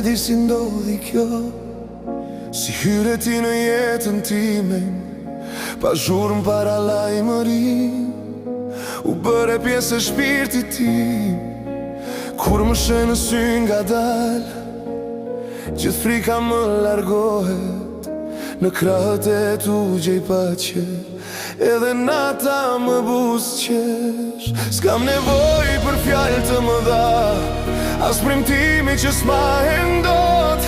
di si ndodhi kjo, si hyre ti në jetën time, pa zhurmë para lajmëri, u bëre pjesë e shpirtit tim. Kur më shenë sy nga dal, gjithë frika më largohet, në krahët e tu gjej pache, edhe nata më busqesh. S'kam nevoj për fjallë të më dha, as premtimi që s'ma e ndot,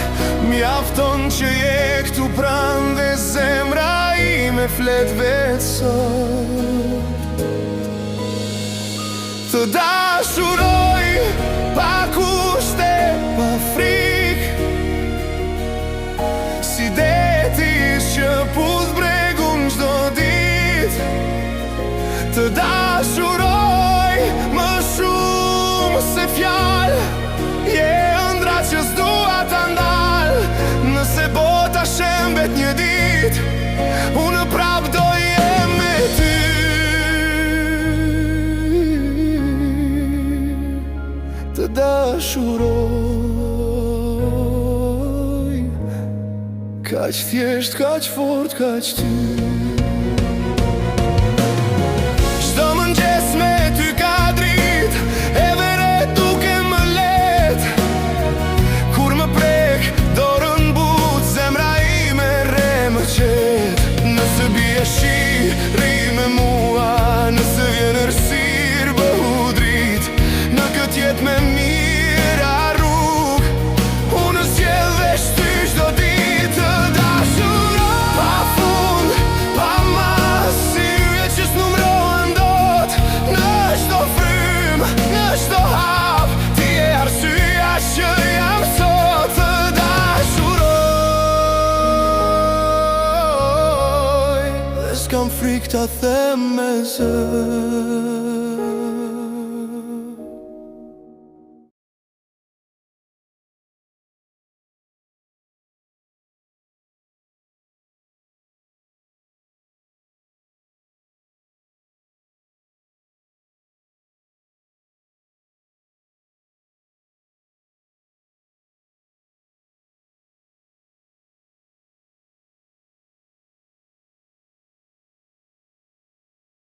mjafton që je këtu pran dhe zemra ime flet vetë sot. Të dashuroj pa kushte, pa frik, si detis që pudh bregun çdo dit. Të dashuroj më shumë se fjal, je ëndra që s'dua ta ndal. Nëse bota shembet një dit, unë prap do jem me ty. Të dashuroj, kaq thjesht, kaq fort, kaq ty. Çdo mëngjes me ty ka drit, e veret duke më let. Kur më prek dorën but, zemra ime re më qet. Nëse bie shi, ri me mua, nëse vjen errësir, bëhu drit. Në këtë jetë me mira rrug, unë zgjedh veç ty çdo ditë. Të dashuroj pa fund, pa mas, si yje që s'numrohen dot. Në çdo frym, në çdo hap, ti je arsyeja që jam sot. Të dashuroj, dhe s'kam frikë ta them me zë.